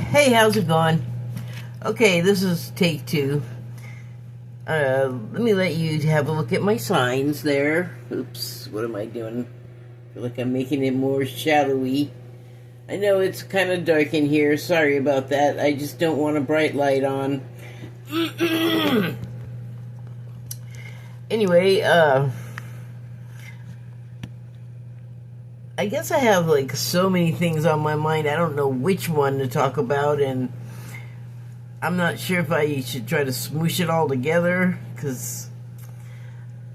Hey, how's it going? Okay, this is take two. Let me let you have a look at my signs there. Oops, what am I doing? I feel like I'm making it more shadowy. I know it's kind of dark in here. Sorry about that. I just don't want a bright light on. Anyway, I guess I have like so many things on my mind. I don't know which one to talk about, and I'm not sure if I should try to smoosh it all together, because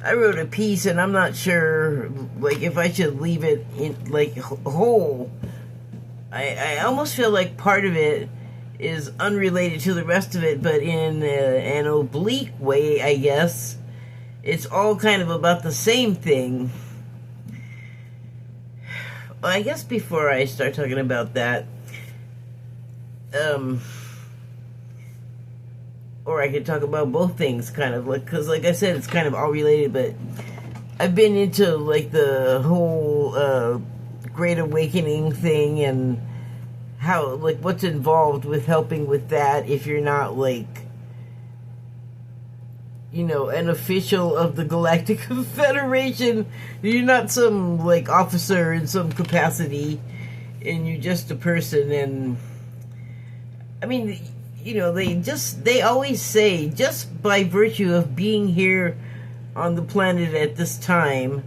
I wrote a piece and I'm not sure like if I should leave it in like whole. I almost feel like part of it is unrelated to the rest of it, but in an oblique way, I guess. It's all kind of about the same thing. Well, I guess before I start talking about that, or I could talk about both things, kind of, like, because like I said, it's kind of all related, but I've been into like the whole Great Awakening thing and how, like, what's involved with helping with that if you're not, like, you know, an official of the Galactic Federation. You're not some, like, officer in some capacity, and you're just a person. And I mean, you know, they always say, just by virtue of being here on the planet at this time,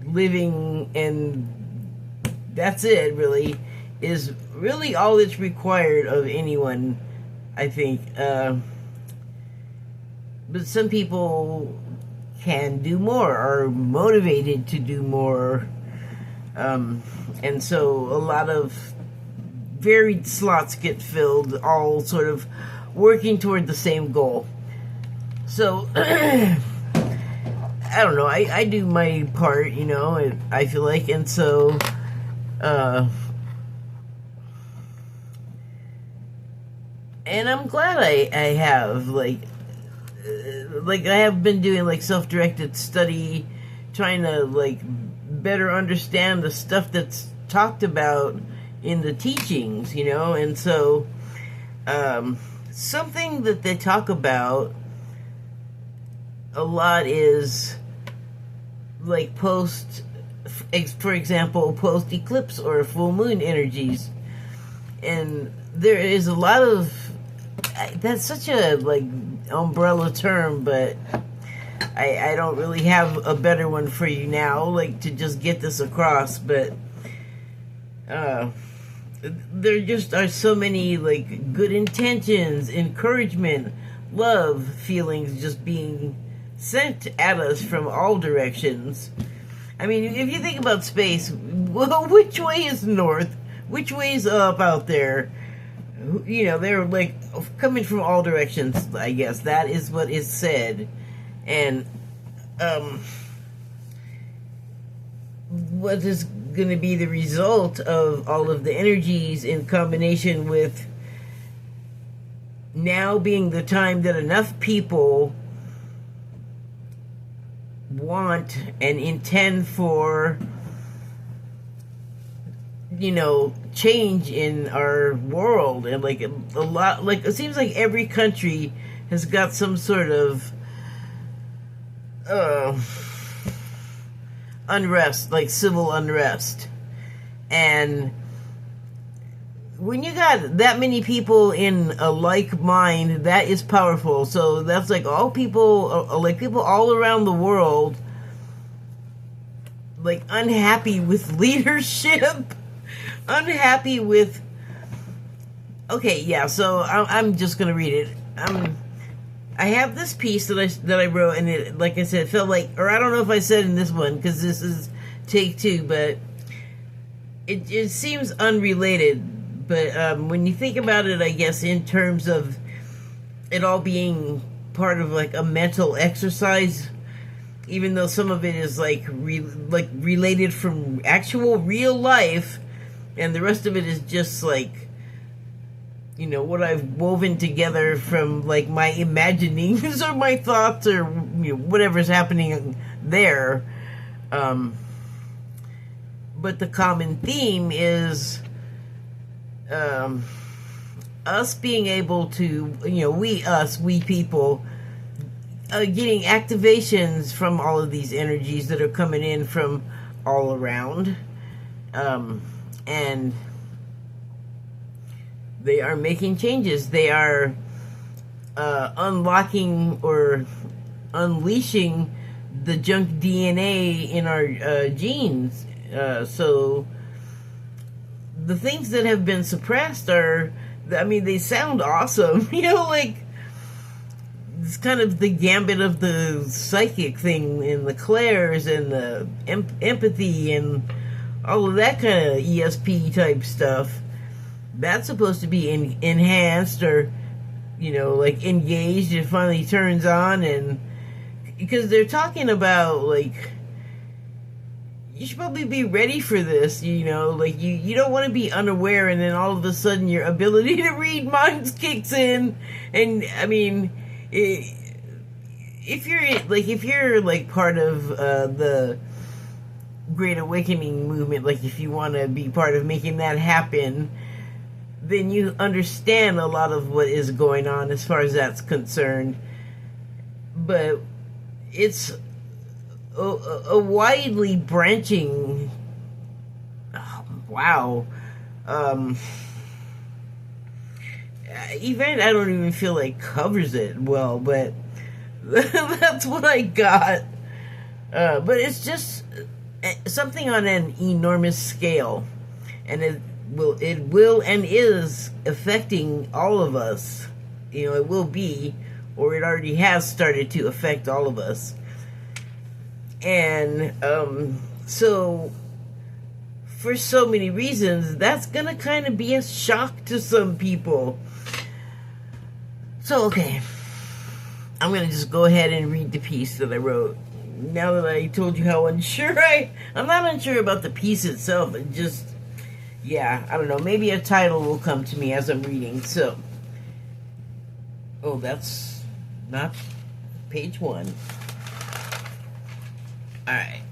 living, and that's it, really, is really all that's required of anyone, I think. But some people can do more, are motivated to do more. And so a lot of varied slots get filled, all sort of working toward the same goal. So, I don't know, I do my part, you know, I feel like, and so, and I'm glad I have, like I have been doing, like, self-directed study, trying to, like, better understand the stuff that's talked about in the teachings, you know. And so, something that they talk about a lot is, like, for example, post-eclipse or full moon energies. And there is a lot of, that's such a, like, umbrella term, but I don't really have a better one for you now, like, to just get this across. But there just are so many, like, good intentions, encouragement, love feelings just being sent at us from all directions. I mean, if you think about space, well, which way is north? Which way is up out there? You know, they're, like, coming from all directions, I guess. That is what is said. And, what is going to be the result of all of the energies in combination with now being the time that enough people want and intend for, you know, change in our world. And, like, a lot, like, it seems like every country has got some sort of unrest, like civil unrest. And when you got that many people in a like mind, that is powerful. So that's like all people, like people all around the world, like unhappy with leadership, unhappy with, okay, yeah, so I'm just gonna read it. I have this piece that I wrote, and it, like I said, felt like, or I don't know if I said in this one, because this is take two, but it seems unrelated. But when you think about it, I guess, in terms of it all being part of, like, a mental exercise, even though some of it is, like, related from actual real life, and the rest of it is just, like, you know, what I've woven together from, like, my imaginings or my thoughts or, you know, whatever's happening there. But the common theme is us being able to, we people, getting activations from all of these energies that are coming in from all around. And they are making changes. They are unlocking or unleashing the junk DNA in our genes. So the things that have been suppressed are, they sound awesome. Like it's kind of the gambit of the psychic thing and the clairs and the empathy and all of that kind of ESP type stuff. That's supposed to be enhanced or, like engaged. It finally turns on, and because they're talking about, like, you should probably be ready for this, like you don't want to be unaware and then all of a sudden your ability to read minds kicks in. And if you're part of the Great Awakening movement, like if you want to be part of making that happen, then you understand a lot of what is going on as far as that's concerned. But it's a widely branching, event. I don't even feel like covers it well, but that's what I got. But it's just something on an enormous scale, and it will and is affecting all of us. It will be, or it already has started to affect all of us. And so for so many reasons, that's gonna kind of be a shock to some people. So, okay, I'm gonna just go ahead and read the piece that I wrote. Now that I told you how unsure I'm not unsure about the piece itself. It just, I don't know. Maybe a title will come to me as I'm reading. So, that's not page 1. Alright.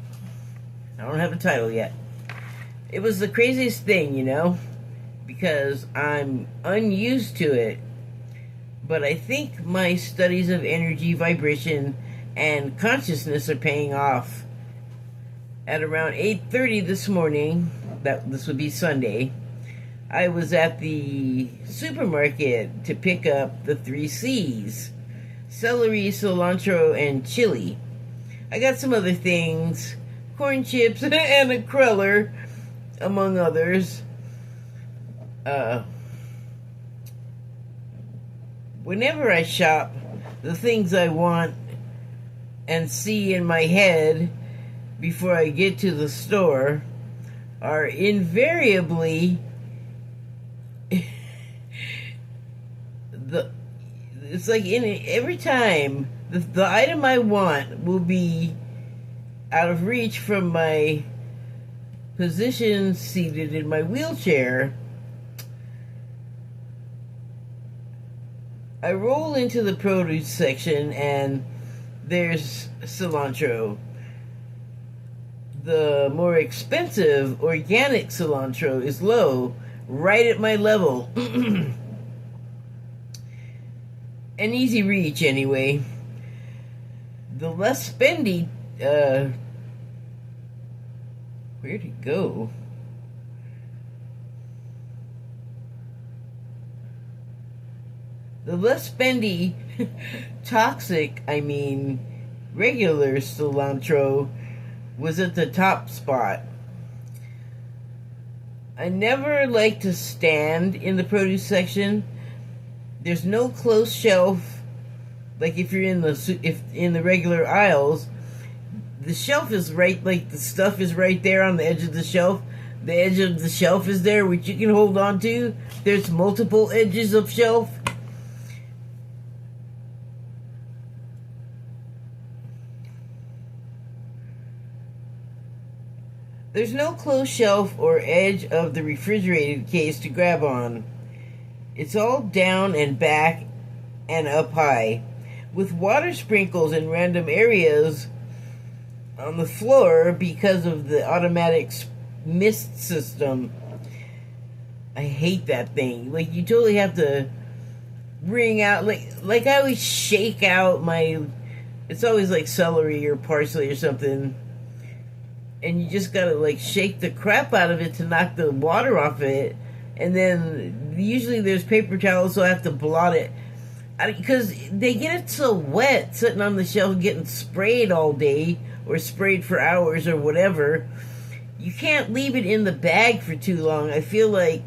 I don't have a title yet. It was the craziest thing, because I'm unused to it. But I think my studies of energy, vibration, and consciousness are paying off. At around 8:30 this morning, this would be Sunday, I was at the supermarket to pick up the 3 C's: celery, cilantro, and chili. I got some other things, corn chips and a cruller, among others. Whenever I shop, the things I want and see in my head before I get to the store are invariably it's like every time the item I want will be out of reach from my position seated in my wheelchair. I roll into the produce section and there's cilantro. The more expensive organic cilantro is low, right at my level. An easy reach, anyway. The less spendy, where'd it go? The less spendy, toxic, regular cilantro was at the top spot. I never like to stand in the produce section. There's no close shelf. Like if you're in the regular aisles, the shelf is right, like the stuff is right there on the edge of the shelf. The edge of the shelf is there, which you can hold on to. There's multiple edges of shelf. There's no closed shelf or edge of the refrigerated case to grab on. It's all down and back and up high, with water sprinkles in random areas on the floor. floor because of the automatic mist system. I hate that thing. Like, you totally have to wring out, like I always shake out my, it's always like celery or parsley or something, and you just gotta like shake the crap out of it to knock the water off it, and then usually there's paper towels, so I have to blot it, because they get it so wet sitting on the shelf getting sprayed all day, or sprayed for hours or whatever. You can't leave it in the bag for too long. I feel like,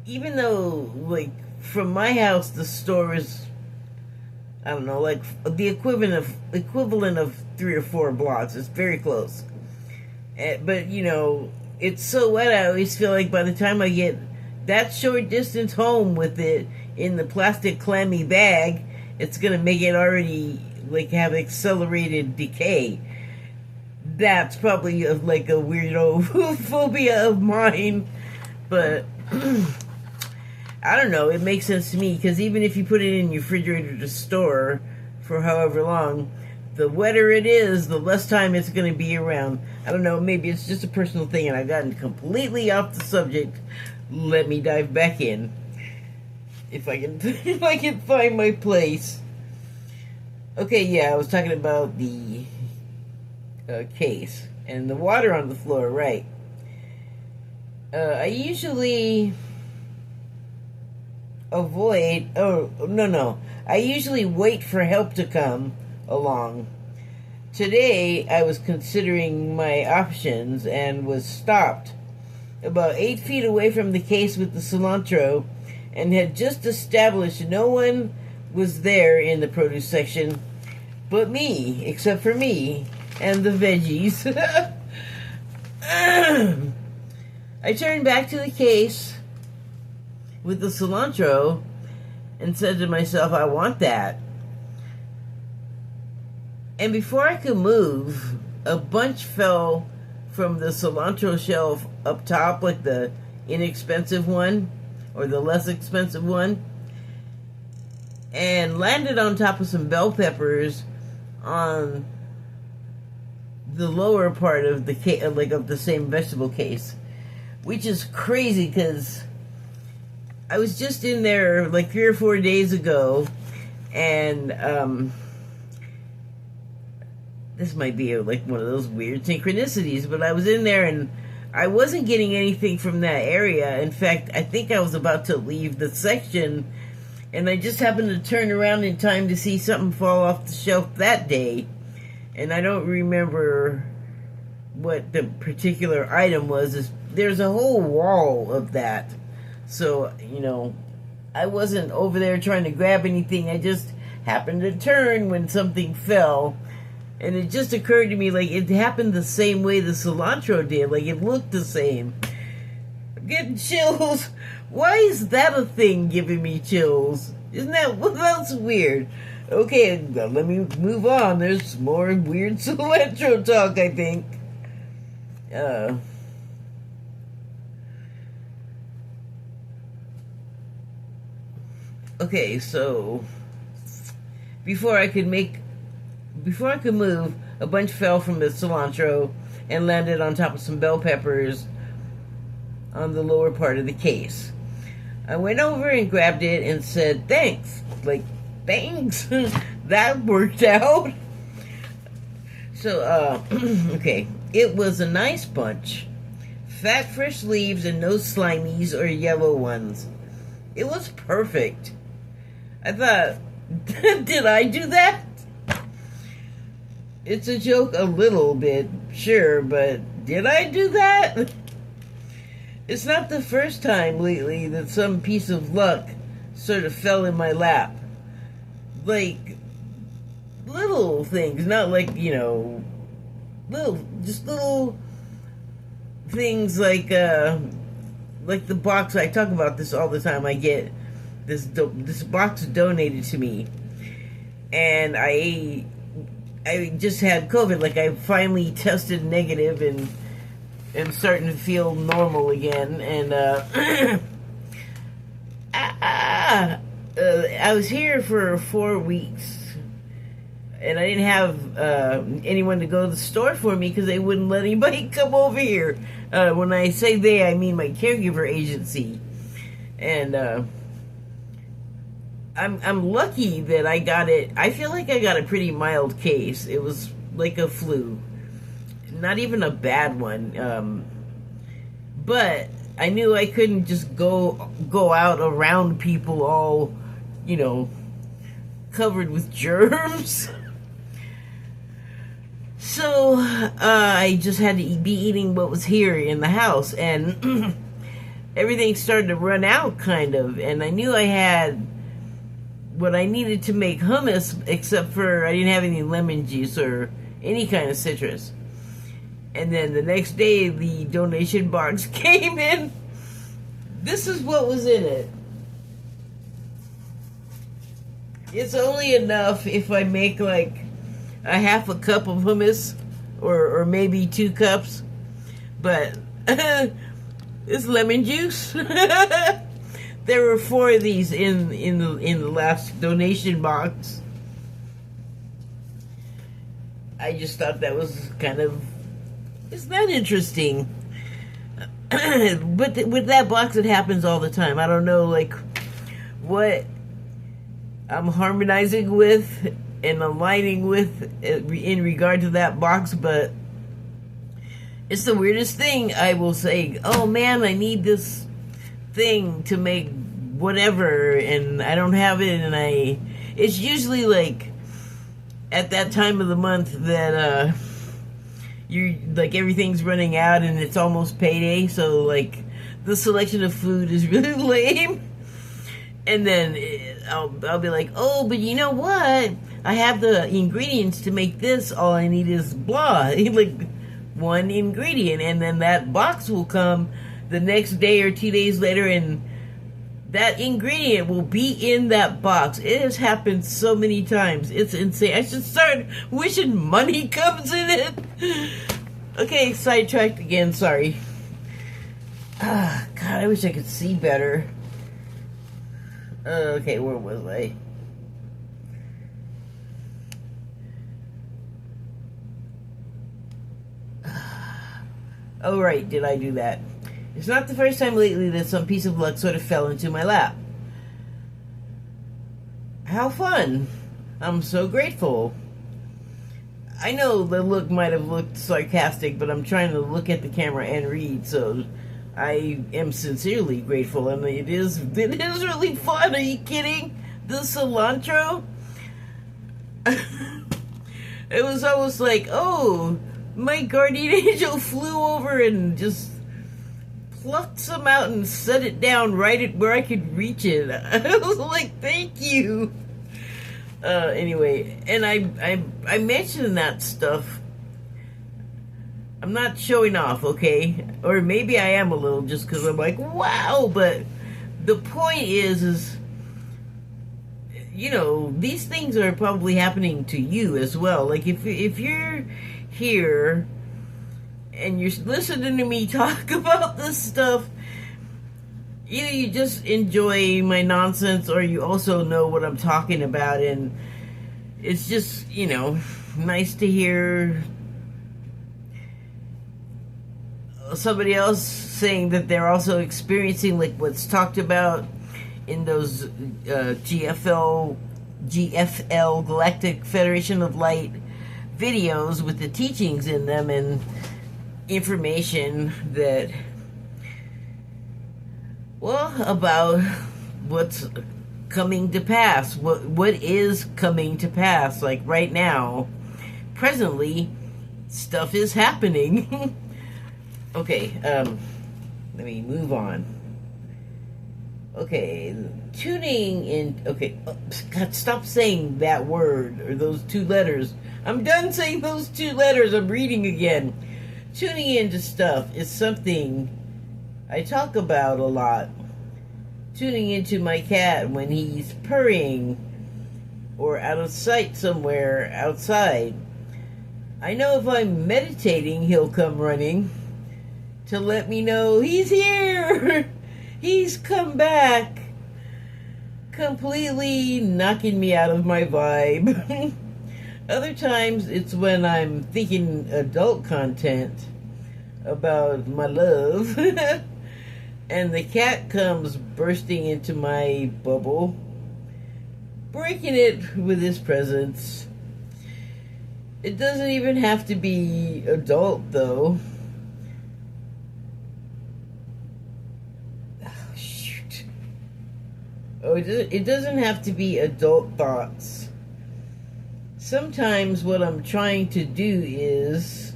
even though, like, from my house, the store is, I don't know, like the equivalent of 3 or 4 blocks. It's very close. But, you know, it's so wet, I always feel like by the time I get that short distance home with it in the plastic clammy bag, it's going to make it already, like, have accelerated decay. That's probably like a weirdo phobia of mine. But I don't know, it makes sense to me, because even if you put it in your refrigerator to store for however long, the wetter it is, the less time it's going to be around. I don't know, maybe it's just a personal thing and I've gotten completely off the subject. Let me dive back in. If I can find my place. Okay, yeah, I was talking about the case and the water on the floor, right? I usually avoid, I usually wait for help to come along. Today, I was considering my options and was stopped about 8 feet away from the case with the cilantro, and had just established no one was there in the produce section but me, except for me and the veggies. I turned back to the case with the cilantro and said to myself, I want that. And before I could move, a bunch fell from the cilantro shelf up top, like the inexpensive one or the less expensive one, and landed on top of some bell peppers on the lower part of the case, like of the same vegetable case, which is crazy because I was just in there like 3 or 4 days ago, and this might be like one of those weird synchronicities, but I was in there and I wasn't getting anything from that area. In fact, I think I was about to leave the section, and I just happened to turn around in time to see something fall off the shelf that day. And I don't remember what the particular item was. There's a whole wall of that. So, you know, I wasn't over there trying to grab anything. I just happened to turn when something fell. And it just occurred to me, like, it happened the same way the cilantro did. Like, it looked the same. I'm getting chills. Why is that a thing giving me chills? Isn't that, well, that's weird. Okay, let me move on. There's more weird cilantro talk, I think. Okay, so before I could move, a bunch fell from the cilantro and landed on top of some bell peppers on the lower part of the case. I went over and grabbed it and said, thanks. Like, thanks. That worked out. So, okay. It was a nice bunch. Fat, fresh leaves and no slimies or yellow ones. It was perfect. I thought, did I do that? It's a joke a little bit, sure, but did I do that? It's not the first time lately that some piece of luck sort of fell in my lap. Like, little things, not like, you know, just little things like the box. I talk about this all the time. I get this box donated to me, and I just had COVID. Like, I finally tested negative and am starting to feel normal again. And I was here for 4 weeks, and I didn't have anyone to go to the store for me because they wouldn't let anybody come over here. When I say they, I mean my caregiver agency. And I'm lucky that I got it. I feel like I got a pretty mild case. It was like a flu, not even a bad one. But I knew I couldn't just go out around people all, covered with germs. So I just had to be eating what was here in the house, and everything started to run out, kind of. And I knew I had what I needed to make hummus, except for I didn't have any lemon juice or any kind of citrus. And then the next day, the donation box came in. This is what was in it. It's only enough if I make like a half a cup of hummus, or maybe 2 cups. But it's lemon juice. There were 4 of these in the last donation box. I just thought that was isn't that interesting? But with that box, it happens all the time. I don't know, like, what I'm harmonizing with and aligning with in regard to that box, but it's the weirdest thing. I will say, oh man, I need this thing to make whatever, and I don't have it, and it's usually like at that time of the month that you like everything's running out and it's almost payday, so like the selection of food is really lame. And then I'll be like, oh, but you know what? I have the ingredients to make this. All I need is blah, like one ingredient, and then that box will come the next day or 2 days later, and that ingredient will be in that box. It has happened so many times. It's insane. I should start wishing money comes in it. Okay, sidetracked again. Sorry. God, I wish I could see better. Okay, where was I? Oh, right. Did I do that? It's not the first time lately that some piece of luck sort of fell into my lap. How fun. I'm so grateful. I know the look might have looked sarcastic, but I'm trying to look at the camera and read, so I am sincerely grateful. And it is really fun. Are you kidding? The cilantro? It was almost like, oh, my guardian angel flew over and just plucked some out and set it down right at where I could reach it. I was like, thank you. Anyway, and I mentioned that stuff. I'm not showing off, okay? Or maybe I am a little, just because I'm like, wow. But the point is, these things are probably happening to you as well. Like, if you're here and you're listening to me talk about this stuff, either you just enjoy my nonsense or you also know what I'm talking about, and it's just, nice to hear somebody else saying that they're also experiencing like what's talked about in those GFL Galactic Federation of Light videos with the teachings in them and information that, well, about what's coming to pass, what is coming to pass. Like right now, presently, stuff is happening. Okay, let me move on. Okay, tuning in. Okay, God, stop saying that word or those 2 letters. I'm done saying those 2 letters. I'm reading again. Tuning into stuff is something I talk about a lot. Tuning into my cat when he's purring or out of sight somewhere outside. I know if I'm meditating, he'll come running to let me know he's here. He's come back. Completely knocking me out of my vibe. Other times it's when I'm thinking adult content. about my love. And the cat comes bursting into my bubble, breaking it with his presence. It doesn't even have to be adult, though. Oh, shoot. Oh, it doesn't have to be adult thoughts. Sometimes what I'm trying to do is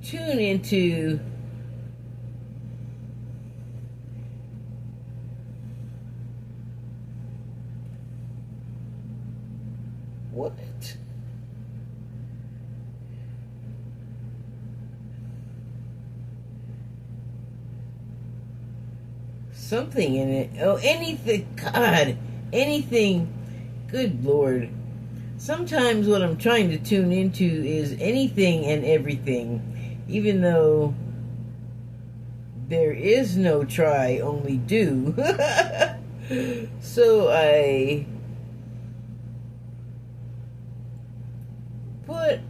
tune into what? Something in it. Oh, anything. God. Anything. Good Lord. Sometimes what I'm trying to tune into is anything and everything, even though there is no try, only do. So I put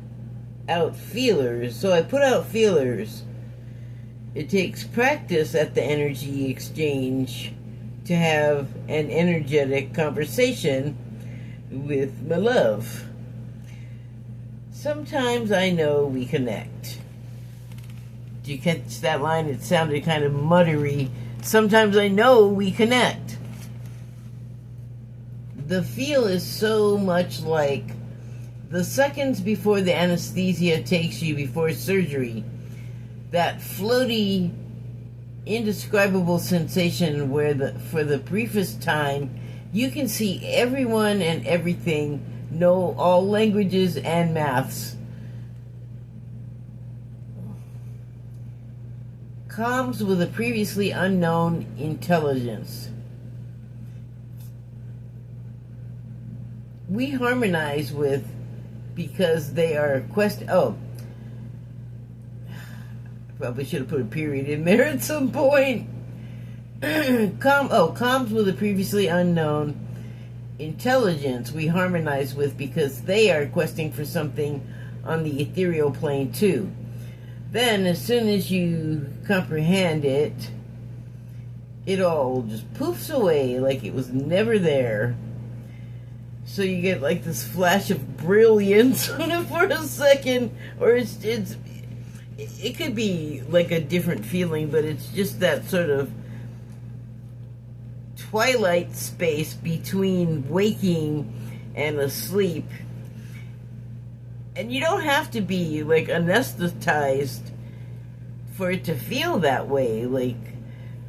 out feelers. It takes practice at the energy exchange to have an energetic conversation with my love. Sometimes I know we connect. Did you catch that line? It sounded kind of muttery. Sometimes I know we connect. The feel is so much like the seconds before the anesthesia takes you before surgery. That floaty, indescribable sensation where for the briefest time you can see everyone and everything, know all languages and maths. Comms with a previously unknown intelligence. We harmonize with because they are probably should have put a period in there at some point. Comms with a previously unknown intelligence we harmonize with because they are questing for something on the ethereal plane too. Then, as soon as you comprehend it, it all just poofs away like it was never there. So you get like this flash of brilliance for a second, or it could be like a different feeling, but it's just that sort of twilight space between waking and asleep. And you don't have to be like anesthetized for it to feel that way. Like,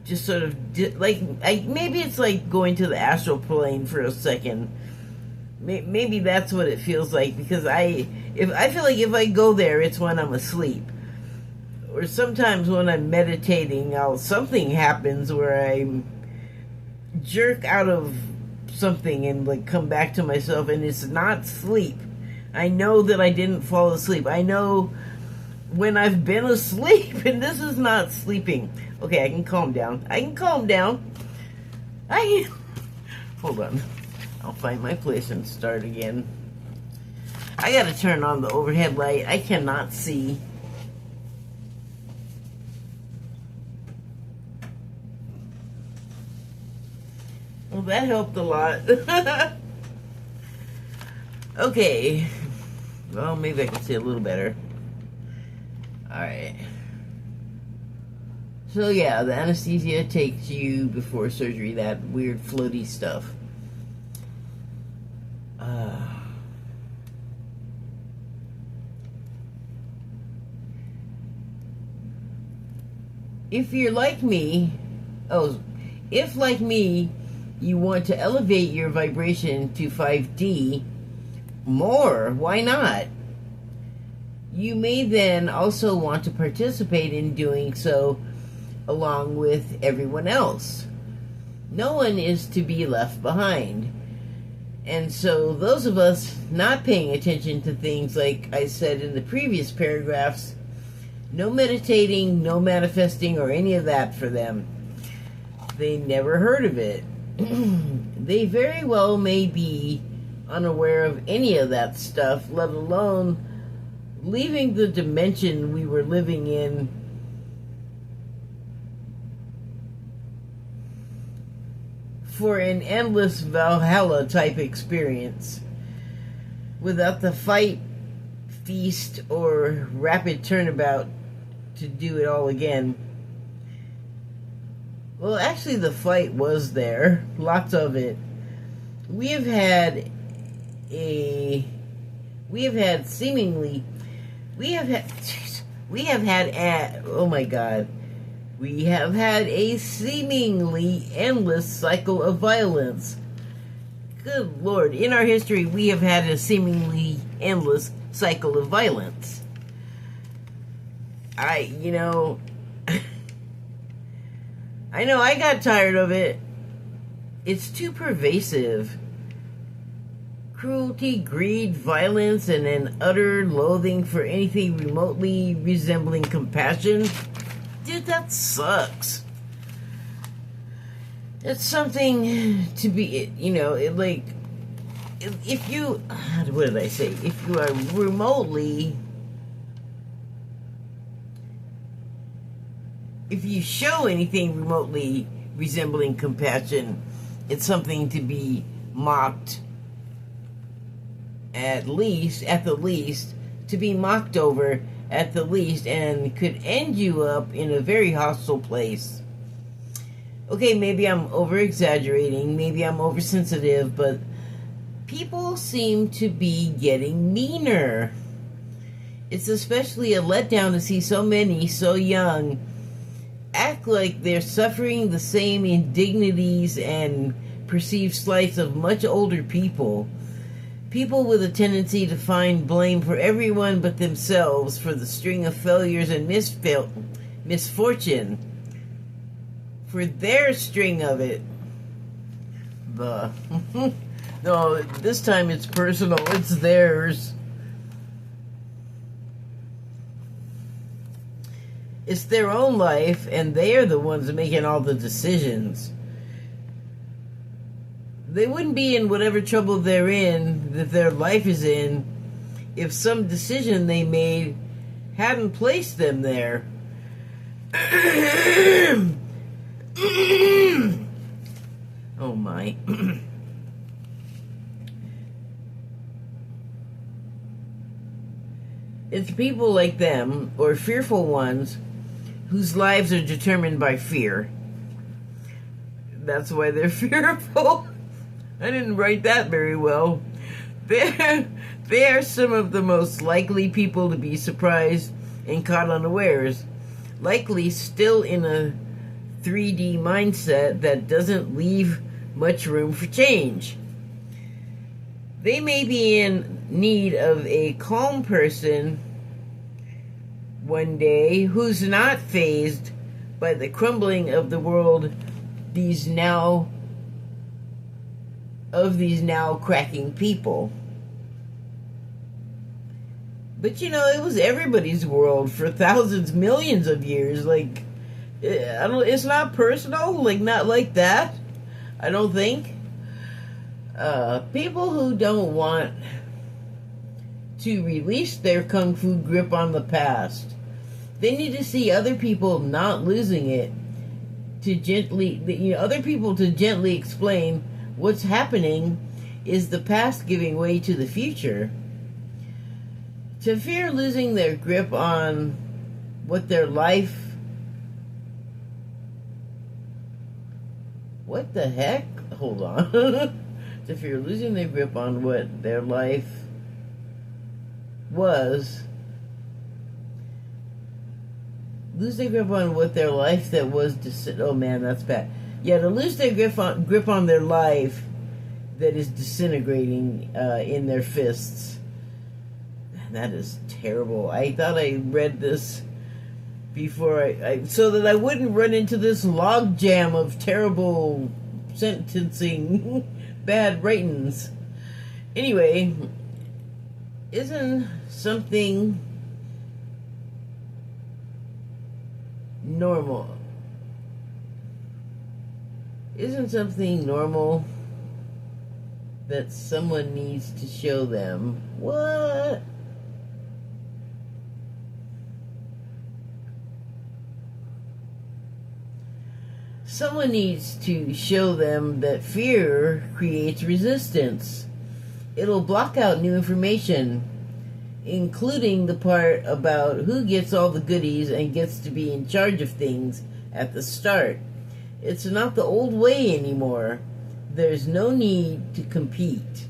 just sort of maybe it's like going to the astral plane for a second. Maybe that's what it feels like, because I feel like if I go there, it's when I'm asleep. Or sometimes when I'm meditating, something happens where I jerk out of something and like come back to myself, and it's not sleep. I know that I didn't fall asleep. I know when I've been asleep, and this is not sleeping. Okay, I can calm down. Hold on. I'll find my place and start again. I gotta turn on the overhead light. I cannot see. Well, that helped a lot. Okay. Well, maybe I can see a little better. Alright. So yeah, the anesthesia takes you before surgery, that weird floaty stuff. If you're like me, if like me, you want to elevate your vibration to 5D more, why not? You may then also want to participate in doing so along with everyone else. No one is to be left behind. And so those of us not paying attention to things like I said in the previous paragraphs, no meditating, no manifesting, or any of that for them. They never heard of it. They very well may be unaware of any of that stuff, let alone leaving the dimension we were living in for an endless Valhalla type experience without the fight, feast, or rapid turnabout to do it all again. Well, actually, the fight was there, lots of it. We have had a seemingly endless cycle of violence. Good Lord, in our history, we have had a seemingly endless cycle of violence. I know I got tired of it. It's too pervasive. Cruelty, greed, violence, and an utter loathing for anything remotely resembling compassion. Dude, that sucks. It's something to be, if you, what did I say? If you are remotely, if you show anything remotely resembling compassion, it's something to be mocked, at the least, to be mocked over at the least, and could end you up in a very hostile place. Okay, maybe I'm over-exaggerating, maybe I'm oversensitive, but people seem to be getting meaner. It's especially a letdown to see so many, so young, act like they're suffering the same indignities and perceived slights of much older people. People with a tendency to find blame for everyone but themselves for the string of failures and misfortune. For their string of it. No, this time it's personal. It's theirs. It's their own life, and they are the ones making all the decisions. They wouldn't be in whatever trouble they're in, that their life is in, if some decision they made hadn't placed them there. Oh my. It's people like them, or fearful ones, whose lives are determined by fear. That's why they're fearful. I didn't write that very well. They are some of the most likely people to be surprised and caught unawares. Likely still in a 3D mindset that doesn't leave much room for change. They may be in need of a calm person one day who's not fazed by the crumbling of the world these now cracking people. But it was everybody's world for thousands, millions of years. Like, it's not personal, not like that, I don't think. People who don't want to release their kung fu grip on the past, they need to see other people not losing it, other people to gently explain what's happening is the past giving way to the future. To fear losing their grip on what their life... What the heck? Hold on. To fear losing their grip on what their life was... Lose their grip on what their life that was... Oh man, that's bad. Yeah, to lose their grip on their life that is disintegrating in their fists. That is terrible. I thought I read this before so that I wouldn't run into this logjam of terrible sentencing, bad ratings. Anyway, isn't something normal? Isn't something normal that someone needs to show them. What? Someone needs to show them that fear creates resistance. It'll block out new information, including the part about who gets all the goodies and gets to be in charge of things at the start. It's not the old way anymore. There's no need to compete.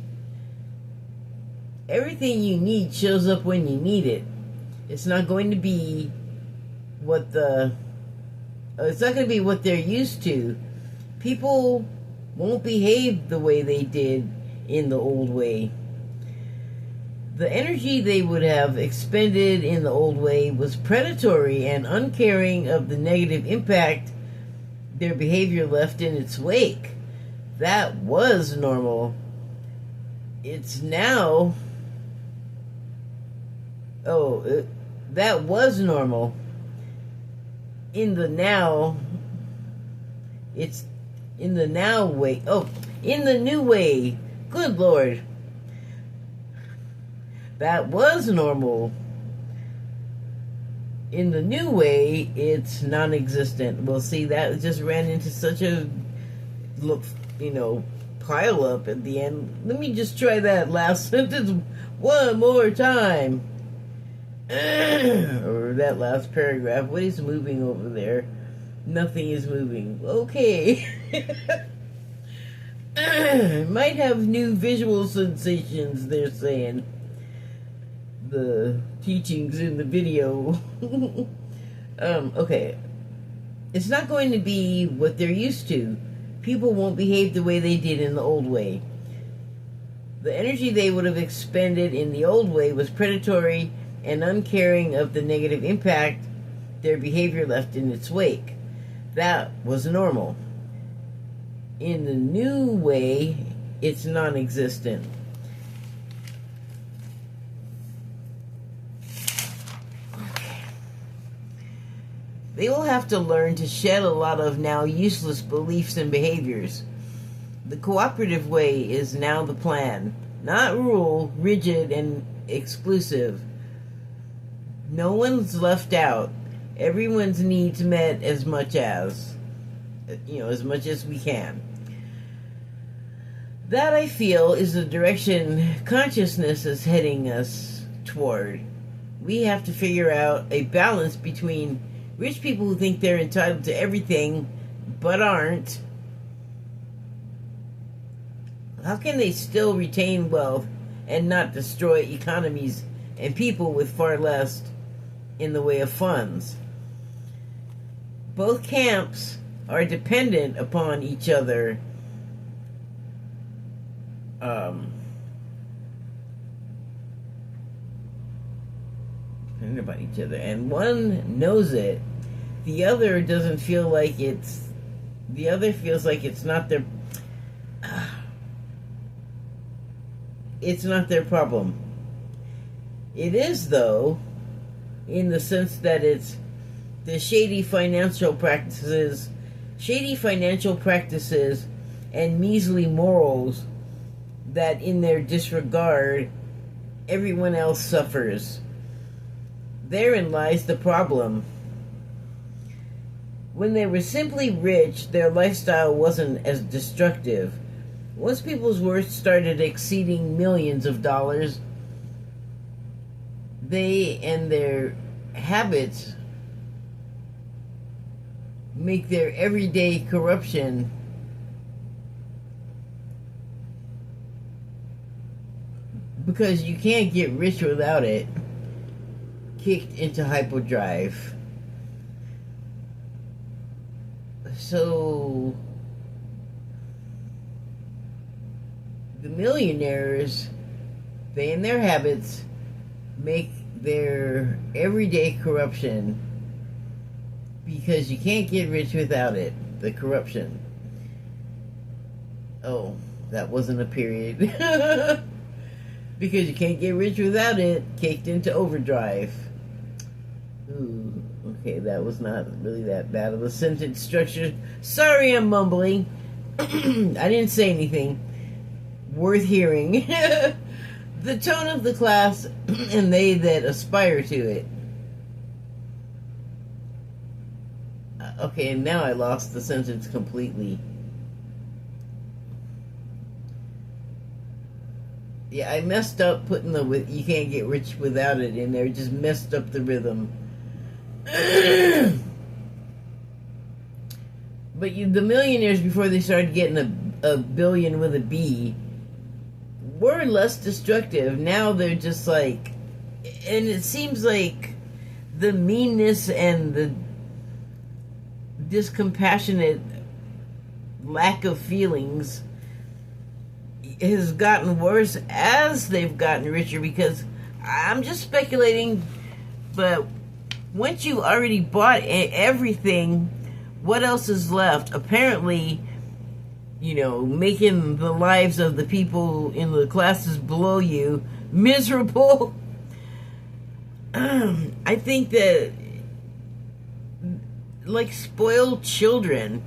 Everything you need shows up when you need it. It's not going to be what they're used to. People won't behave the way they did in the old way. The energy they would have expended in the old way was predatory and uncaring of the negative impact their behavior left in its wake. That was normal. It's now... that was normal. In the now... It's in the now way. Oh, in the new way. Good Lord. That was normal. In the new way, it's non-existent. Well, see, that just ran into such a, pile up at the end. Let me just try that last sentence one more time. Or that last paragraph. What is moving over there? Nothing is moving. Okay. Might have new visual sensations, they're saying. The teachings in the video. Okay. It's not going to be what they're used to. People won't behave the way they did in the old way. The energy they would have expended in the old way was predatory and uncaring of the negative impact their behavior left in its wake. That was normal. In the new way, it's non-existent. They will have to learn to shed a lot of now useless beliefs and behaviors. The cooperative way is now the plan. Not rule, rigid, and exclusive. No one's left out. Everyone's needs met as much as we can. That, I feel, is the direction consciousness is heading us toward. We have to figure out a balance between rich people who think they're entitled to everything but aren't. How can they still retain wealth and not destroy economies and people with far less in the way of funds? Both camps are dependent upon each other. About each other, and one knows it. The other doesn't feel like it's. The other feels like it's not their. It's not their problem. It is, though, in the sense that it's the shady financial practices, and measly morals that, in their disregard, everyone else suffers. Therein lies the problem. When they were simply rich, their lifestyle wasn't as destructive. Once people's worth started exceeding millions of dollars, they and their habits make their everyday corruption because you can't get rich without it, kicked into hyperdrive. So the millionaires, they and their habits make their everyday corruption because you can't get rich without it, the corruption. Oh, that wasn't a period. Because you can't get rich without it, kicked into overdrive. Ooh, okay, that was not really that bad of a sentence structure. Sorry I'm mumbling. I didn't say anything. worth hearing. The tone of the class and they that aspire to it. Okay, now I lost the sentence completely. Yeah, I messed up putting the "you can't get rich without it" in there. Just messed up the rhythm. But the millionaires, before they started getting a billion with a B, were less destructive. Now they're just like, and it seems like the meanness and the discompassionate lack of feelings has gotten worse as they've gotten richer, because I'm just speculating, but once you already bought everything, what else is left? Apparently, making the lives of the people in the classes below you miserable. I think that, like spoiled children,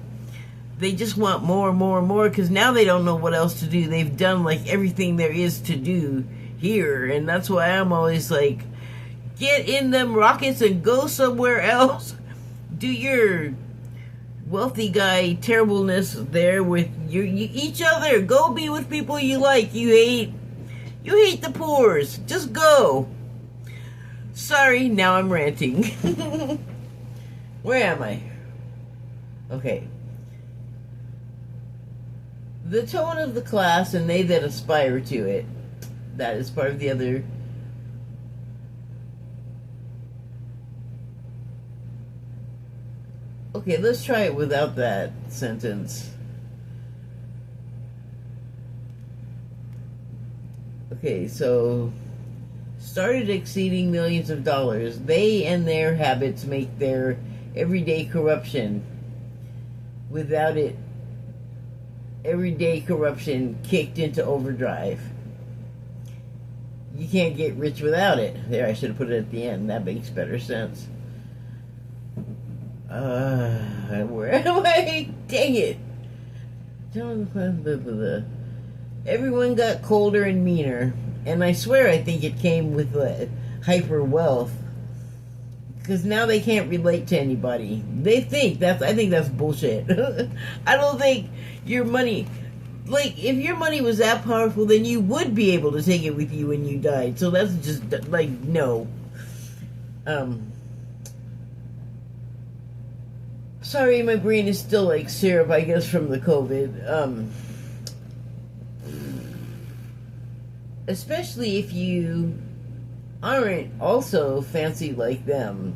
they just want more and more and more, because now they don't know what else to do. They've done like everything there is to do here, and that's why I'm always like, get in them rockets and go somewhere else. Do your wealthy guy terribleness there with each other. Go be with people you like. You hate the poors. Just go. Sorry, now I'm ranting. Where am I? Okay. The tone of the class and they that aspire to it. That is part of the other. Okay, let's try it without that sentence. Okay, so started exceeding millions of dollars. They and their habits make their everyday corruption. Without it, everyday corruption kicked into overdrive. You can't get rich without it. There, I should have put it at the end. That makes better sense. Where am I? Dang it. Everyone got colder and meaner. And I swear I think it came with hyper wealth. Because now they can't relate to anybody. I think that's bullshit. I don't think your money, like, if your money was that powerful, then you would be able to take it with you when you died. So that's just, like, no. Sorry, my brain is still like syrup, I guess, from the COVID. Especially if you aren't also fancy like them.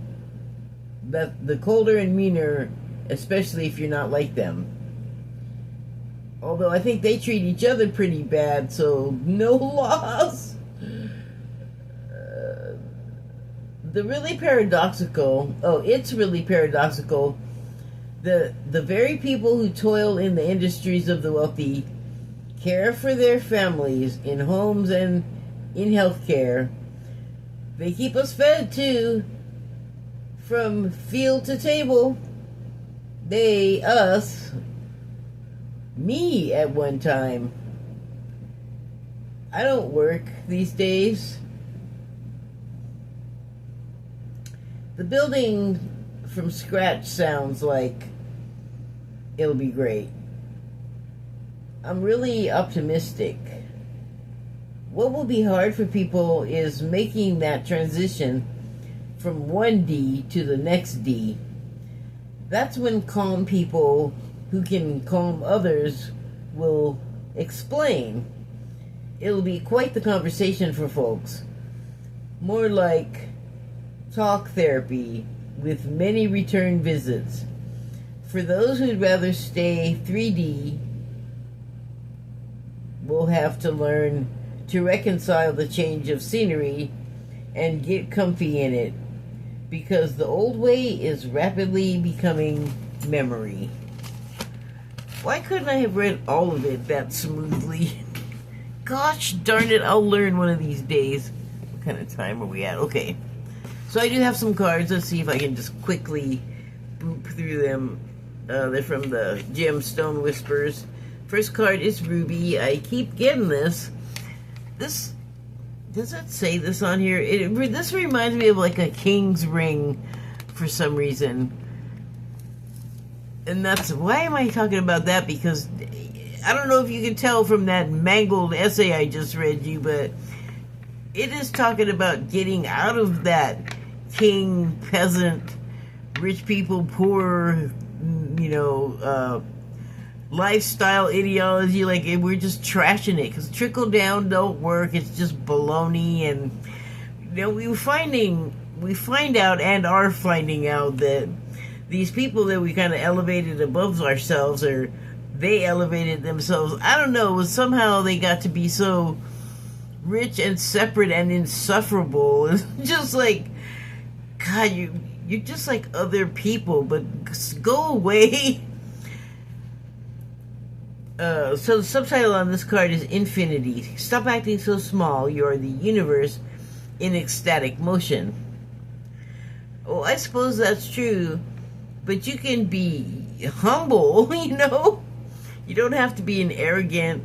That the colder and meaner, especially if you're not like them. Although I think they treat each other pretty bad, so no loss. It's really paradoxical. The very people who toil in the industries of the wealthy care for their families in homes and in health care. They keep us fed too, from field to table. They, us, me at one time. I don't work these days. The building from scratch sounds like it'll be great. I'm really optimistic. What will be hard for people is making that transition from one D to the next D. That's when calm people who can calm others will explain. It'll be quite the conversation for folks. More like talk therapy with many return visits. For those who'd rather stay 3D, we'll have to learn to reconcile the change of scenery and get comfy in it, because the old way is rapidly becoming memory. Why couldn't I have read all of it that smoothly? Gosh darn it, I'll learn one of these days. What kind of time are we at? Okay. So I do have some cards. Let's see if I can just quickly boop through them. They're from the Gemstone Whispers. First card is Ruby. I keep getting this. This, does it say this on here? This reminds me of like a king's ring for some reason. And that's, why am I talking about that? Because I don't know if you can tell from that mangled essay I just read you, but it is talking about getting out of that king, peasant, rich people, poor, lifestyle ideology. Like, we're just trashing it because trickle down don't work. It's just baloney. And we find out and are finding out that these people that we kind of elevated above ourselves, or they elevated themselves, I don't know, somehow they got to be so rich and separate and insufferable. It's just like, God, you're just like other people, but go away. So the subtitle on this card is Infinity. Stop acting so small. You are the universe in ecstatic motion. Well, I suppose that's true, but you can be humble, You don't have to be an arrogant,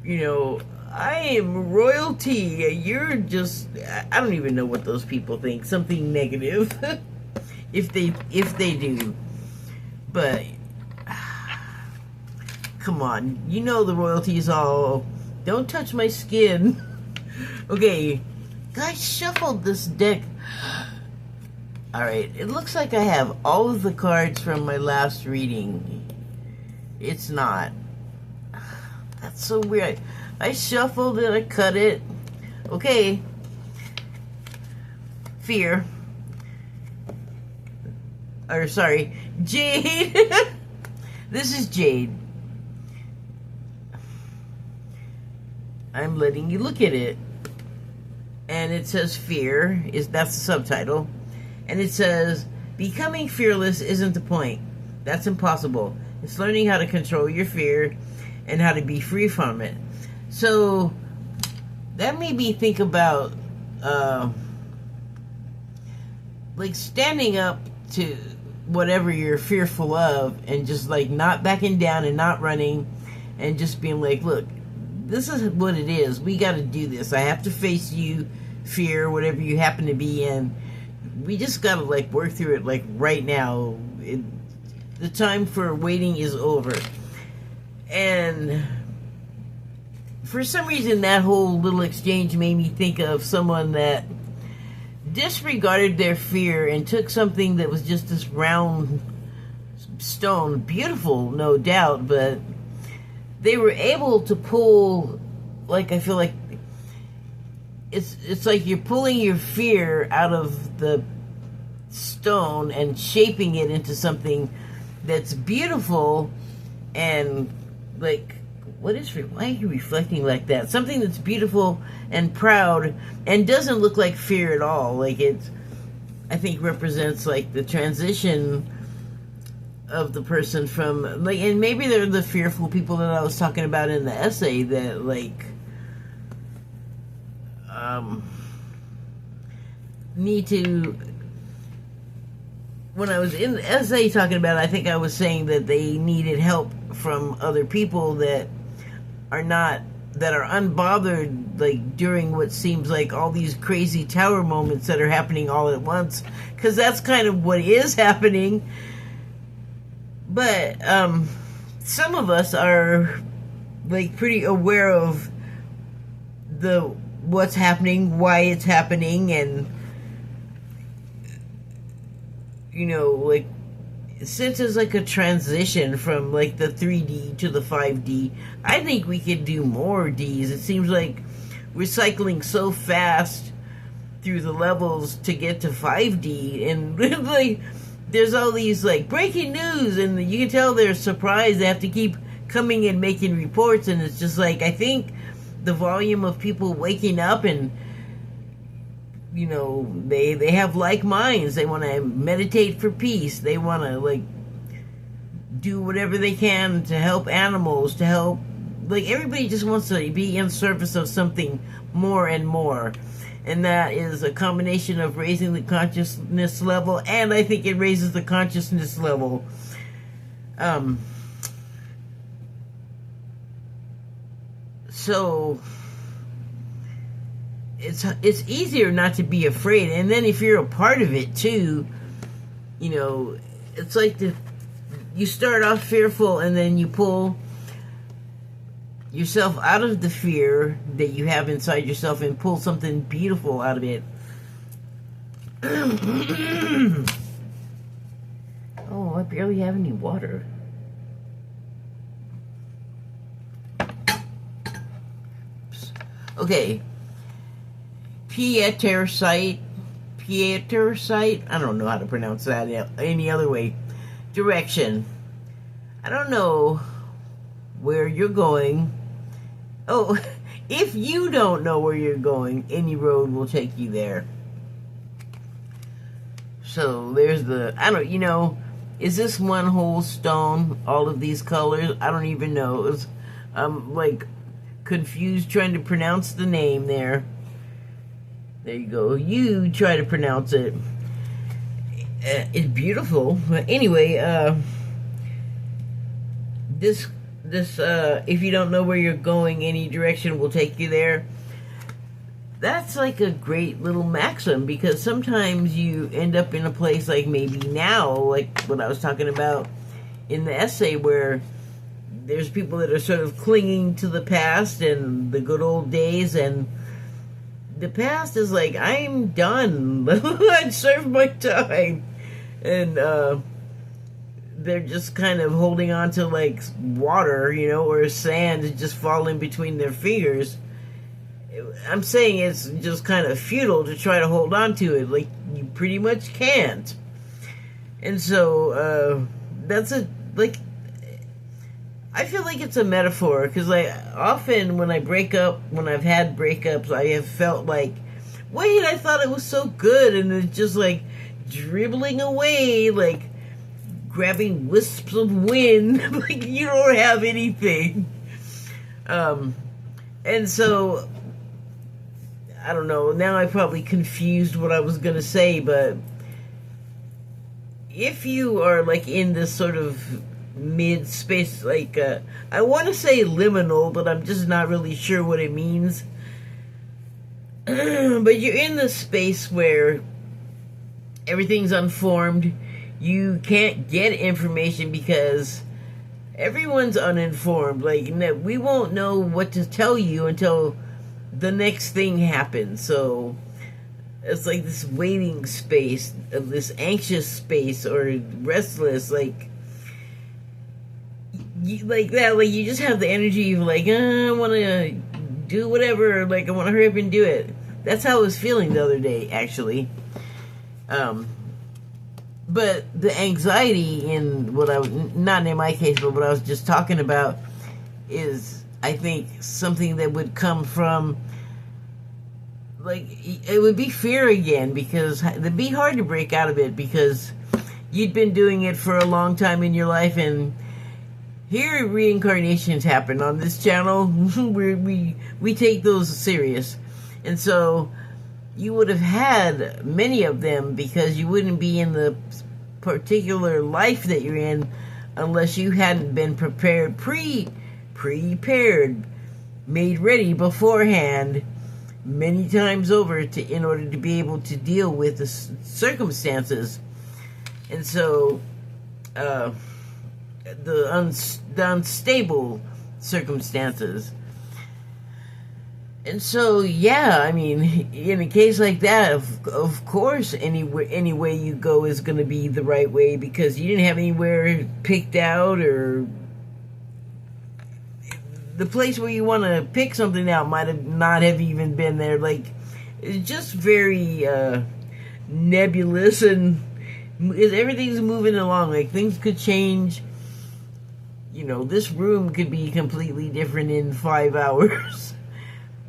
I am royalty. You're just, I don't even know what those people think. Something negative. if they do. But come on, the royalties all, don't touch my skin. Okay, guys, shuffled this deck. Alright, it looks like I have all of the cards from my last reading. It's not. That's so weird. I shuffled it, I cut it. Okay. Fear. Or, sorry, Jade. This is Jade. I'm letting you look at it. And it says fear, that's the subtitle. And it says, becoming fearless isn't the point. That's impossible. It's learning how to control your fear and how to be free from it. So that made me think about like standing up to whatever you're fearful of, and just like not backing down and not running, and just being like, look, this is what it is. We got to do this. I have to face you, fear, whatever you happen to be in. We just got to like work through it like right now. The time for waiting is over. And for some reason, that whole little exchange made me think of someone that disregarded their fear and took something that was just this round stone, beautiful, no doubt, but they were able to pull, like, I feel like it's like you're pulling your fear out of the stone and shaping it into something that's beautiful and like, why are you reflecting like that? Something that's beautiful and proud and doesn't look like fear at all. Like, I think represents like the transition of the person from like, and maybe they're the fearful people that I was talking about in the essay that like need to, when I was in the essay talking about it, I think I was saying that they needed help from other people that are unbothered, like during what seems like all these crazy tower moments that are happening all at once, because that's kind of what is happening. But some of us are like pretty aware of what's happening, why it's happening, and like, since it's like a transition from like the 3D to the 5D, I think we could do more Ds. It seems like we're cycling so fast through the levels to get to 5D, and like there's all these like breaking news, and you can tell they're surprised. They have to keep coming and making reports, and it's just like, I think the volume of people waking up and they have like minds. They want to meditate for peace. They want to like do whatever they can to help animals, to help, like, everybody just wants to be in service of something more and more. And that is a combination of raising the consciousness level, and I think it raises the consciousness level. So it's easier not to be afraid. And then if you're a part of it too, you know, it's like you start off fearful and then you pull yourself out of the fear that you have inside yourself and pull something beautiful out of it. Oh, I barely have any water. Okay. Pietersite. I don't know how to pronounce that any other way. Direction. I don't know where you're going. Oh, if you don't know where you're going, any road will take you there. So there's is this one whole stone, all of these colors? I don't even know. I'm like confused trying to pronounce the name there. There you go. You try to pronounce it. It's beautiful. But anyway, this if you don't know where you're going, any direction will take you there. That's like a great little maxim, because sometimes you end up in a place like maybe now, like what I was talking about in the essay, where there's people that are sort of clinging to the past and the good old days, and the past is like, I'm done. I'd served my time. And they're just kind of holding on to like water, or sand just falling between their fingers. I'm saying it's just kind of futile to try to hold on to it. Like, you pretty much can't. And so, I feel like it's a metaphor, because often when I've had breakups, I have felt like, wait, I thought it was so good, and it's just like dribbling away, like grabbing wisps of wind, like you don't have anything. And so, I don't know, now I probably confused what I was going to say, but if you are like in this sort of mid space, like I want to say liminal, but I'm just not really sure what it means. But you're in this space where everything's unformed. You can't get information because everyone's uninformed. Like, we won't know what to tell you until the next thing happens. So it's like this waiting space, this anxious space, or restless, like that. Like, you just have the energy of like, I want to do whatever. Like, I want to hurry up and do it. That's how I was feeling the other day, actually. But the anxiety in not in my case, but what I was just talking about is, I think, something that would come from, like, it would be fear again, because it'd be hard to break out of it, because you'd been doing it for a long time in your life, and here reincarnations happen on this channel. we take those serious. And so you would have had many of them, because you wouldn't be in the particular life that you're in unless you hadn't been prepared, prepared, made ready beforehand many times over in order to be able to deal with the circumstances. And so the unstable circumstances. And so, yeah, I mean, in a case like that, of course, any way you go is going to be the right way, because you didn't have anywhere picked out, or the place where you want to pick something out might not have even been there. Like, it's just very nebulous, and everything's moving along. Like, things could change. This room could be completely different in 5 hours.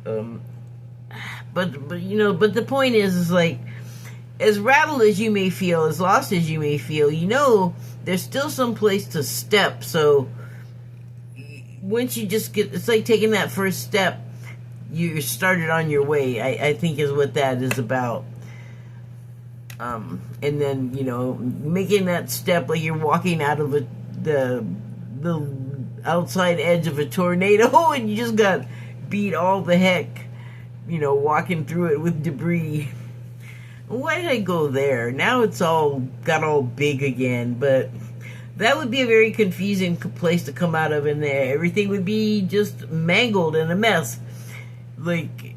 But the point is like, as rattled as you may feel, as lost as you may feel, there's still some place to step. So once you just it's like taking that first step, you started on your way, I think is what that is about. And then, making that step like you're walking out of the outside edge of a tornado, and you just got beat all the heck, walking through it with debris. Why did I go there? Now it's got all big again, but that would be a very confusing place to come out of in there. Everything would be just mangled and a mess. Like,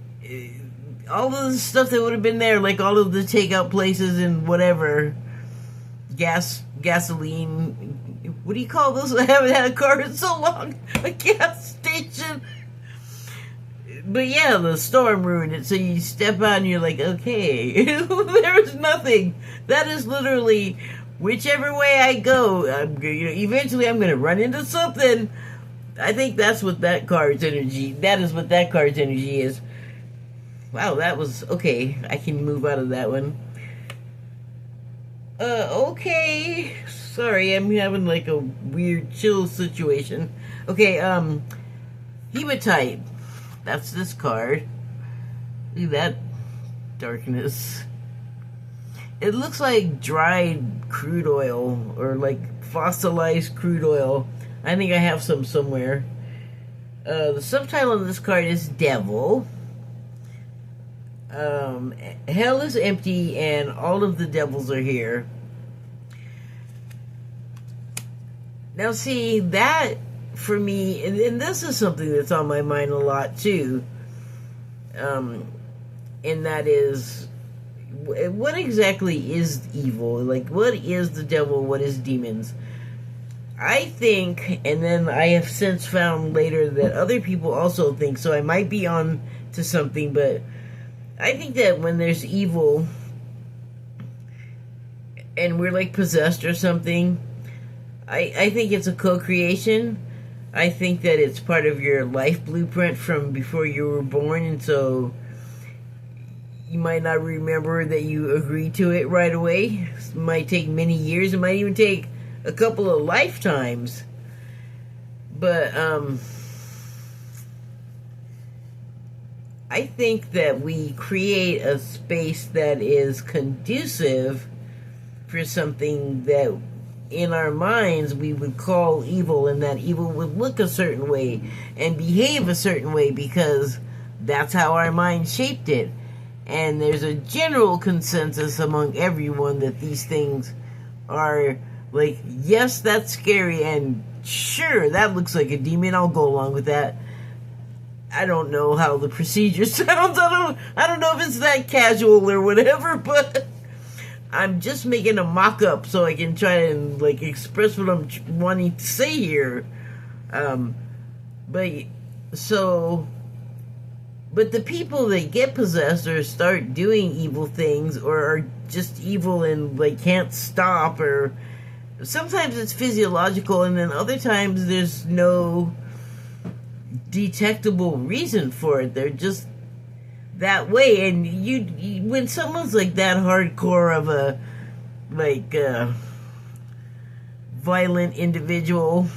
all of the stuff that would have been there, like all of the takeout places and whatever, gasoline, what do you call those? I haven't had a car in so long. A gas station. But yeah, the storm ruined it. So you step out and you're like, okay, there's nothing. That is literally, whichever way I go, eventually I'm going to run into something. I think that's what that card's energy, that is what that card's energy is. Wow, that was, okay, I can move out of that one. Okay, sorry, I'm having like a weird chill situation. Okay, Hematite. That's this card. Look at that darkness. It looks like dried crude oil or like fossilized crude oil. I think I have some somewhere. The subtitle of this card is Devil. Hell is empty and all of the devils are here. Now see, that for me, and this is something that's on my mind a lot too, and that is, what exactly is evil? Like, what is the devil? What is demons? I think, and then I have since found later that other people also think, so I might be on to something, but I think that when there's evil and we're like possessed or something, I think it's a co-creation. I think that it's part of your life blueprint from before you were born, and so you might not remember that you agreed to it right away. It might take many years. It might even take a couple of lifetimes. But I think that we create a space that is conducive for something that in our minds we would call evil, and that evil would look a certain way and behave a certain way because that's how our mind shaped it. And there's a general consensus among everyone that these things are like, yes, that's scary, and sure, that looks like a demon, I'll go along with that. I don't know how the procedure sounds. I don't know if it's that casual or whatever, but I'm just making a mock-up so I can try and like express what I'm wanting to say here. But the people that get possessed or start doing evil things or are just evil and like can't stop, or sometimes it's physiological, and then other times there's no detectable reason for it. They're just that way. And you when someone's like that hardcore of a violent individual,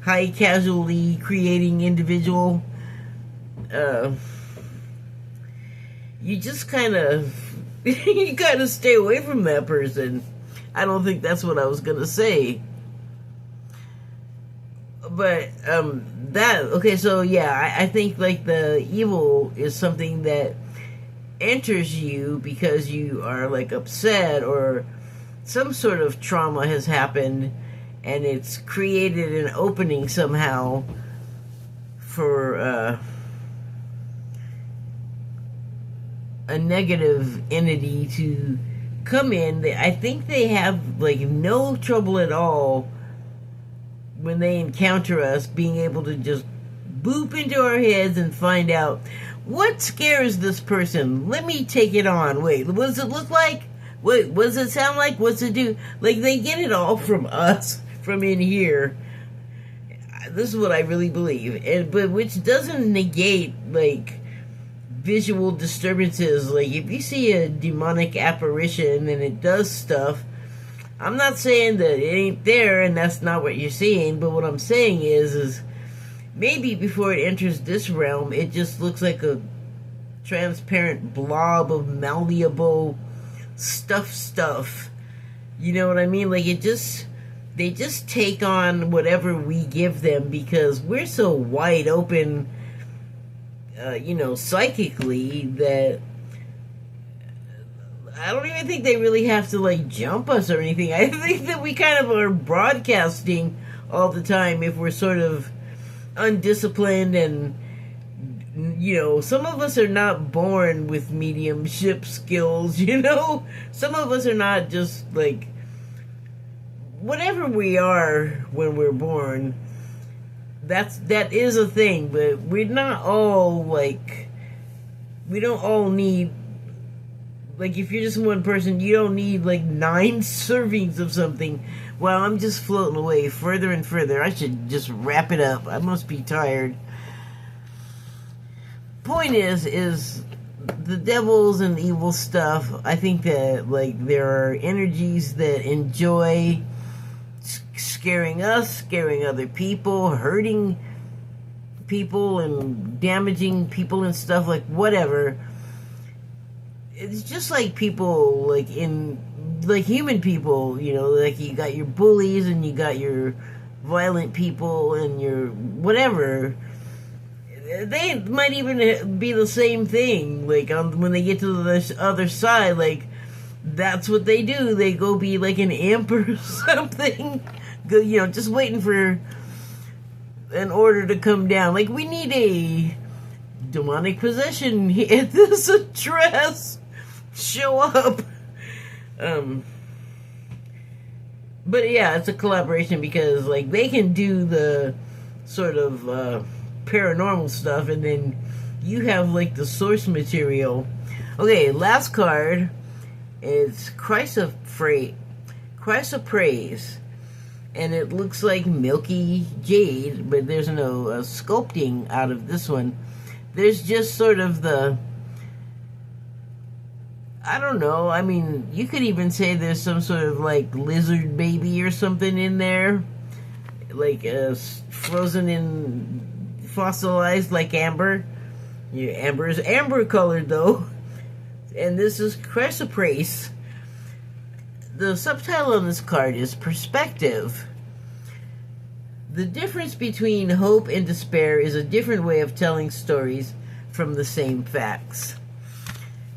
high casualty creating individual, you just kind of you gotta stay away from that person. I don't think that's what I was gonna say. But okay, so yeah, I think like the evil is something that enters you because you are like upset or some sort of trauma has happened, and it's created an opening somehow for a negative entity to come in. I think they have like no trouble at all when they encounter us being able to just boop into our heads and find out what scares this person. Let me take it on. Wait, what does it look like? Wait, what does it sound like? What's it do? Like, they get it all from us, from in here. This is what I really believe. But which doesn't negate, like, visual disturbances. Like, if you see a demonic apparition and it does stuff, I'm not saying that it ain't there and that's not what you're seeing, but what I'm saying is maybe before it enters this realm, it just looks like a transparent blob of malleable stuff. You know what I mean? Like, they just take on whatever we give them because we're so wide open psychically, that I don't even think they really have to like jump us or anything. I think that we kind of are broadcasting all the time if we're sort of undisciplined, and some of us are not born with mediumship skills. Some of us are not just like whatever we are when we're born. That is a thing, but we're not all like, we don't all need, like, if you're just one person, you don't need like 9 servings of something. Well, I'm just floating away further and further. I should just wrap it up. I must be tired. Point is the devils and evil stuff, I think that like there are energies that enjoy scaring us, scaring other people, hurting people and damaging people and stuff, like whatever. It's just like people, like human people, like you got your bullies and you got your violent people and your whatever. They might even be the same thing, like when they get to the other side, like that's what they do. They go be like an imp or something, just waiting for an order to come down. Like, we need a demonic possession at this address. Show up. But yeah, it's a collaboration because like they can do the sort of paranormal stuff, and then you have like the source material. Okay, last card is Chrysoprase, and it looks like milky jade, but there's no sculpting out of this one. There's just sort of the, I don't know, I mean, you could even say there's some sort of like lizard baby or something in there, like frozen in, fossilized like amber. Amber is amber colored though. And this is Chrysoprase. The subtitle on this card is Perspective. The difference between hope and despair is a different way of telling stories from the same facts.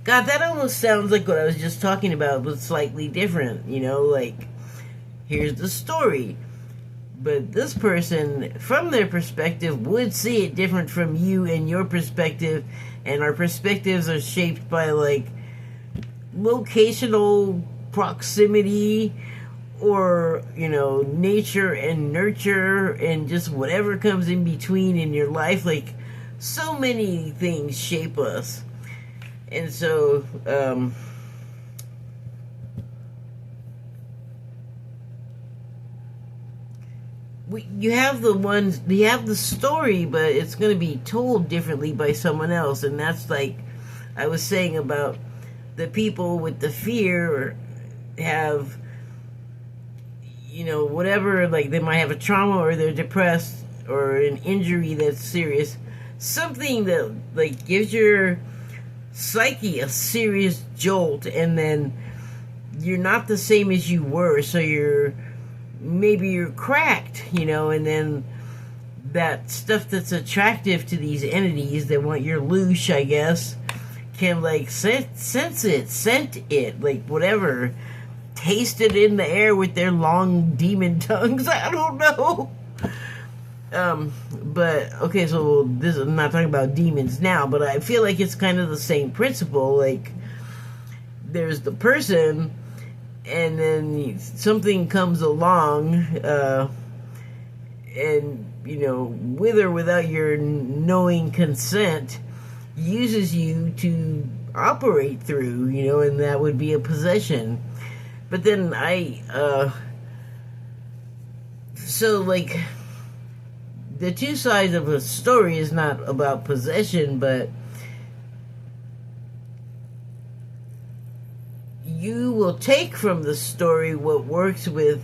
God, that almost sounds like what I was just talking about, but slightly different. Like, here's the story. But this person, from their perspective, would see it different from you and your perspective. And our perspectives are shaped by, like, locational proximity, or, nature and nurture, and just whatever comes in between in your life. Like, so many things shape us. And so, you have the story, but it's going to be told differently by someone else. And that's like I was saying about the people with the fear have, whatever, like they might have a trauma, or they're depressed, or an injury that's serious. Something that like gives your psyche a serious jolt, and then you're not the same as you were, so maybe you're cracked, and then that stuff that's attractive to these entities that want your loosh, I guess, can like scent it, like whatever, taste it in the air with their long demon tongues. I don't know. But okay, so I'm not talking about demons now, but I feel like it's kind of the same principle. Like, there's the person, and then something comes along, and with or without your knowing consent, uses you to operate through, and that would be a possession. But then so like, the two sides of a story is not about possession, but you will take from the story what works with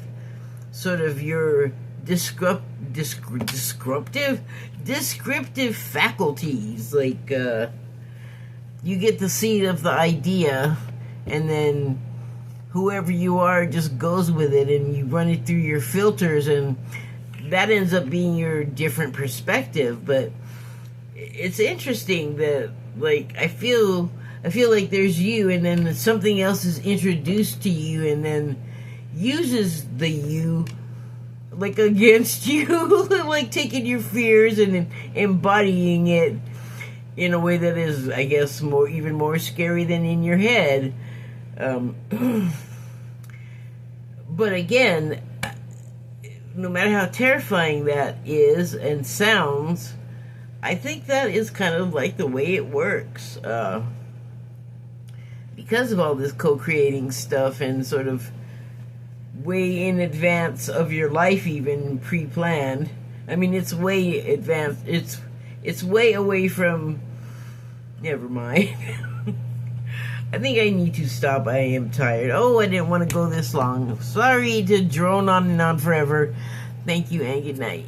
sort of your descriptive faculties. Like, you get the seed of the idea, and then whoever you are just goes with it, and you run it through your filters, and that ends up being your different perspective. But it's interesting that, like, I feel like there's you, and then something else is introduced to you, and then uses the you, like, against you, like taking your fears and embodying it in a way that is, I guess, even more scary than in your head. But again, no matter how terrifying that is and sounds, I think that is kind of like the way it works. Because of all this co-creating stuff and sort of way in advance of your life, even pre-planned. I mean, it's way advanced. It's way away from... Never mind. I think I need to stop. I am tired. Oh, I didn't want to go this long. Sorry to drone on and on forever. Thank you and good night.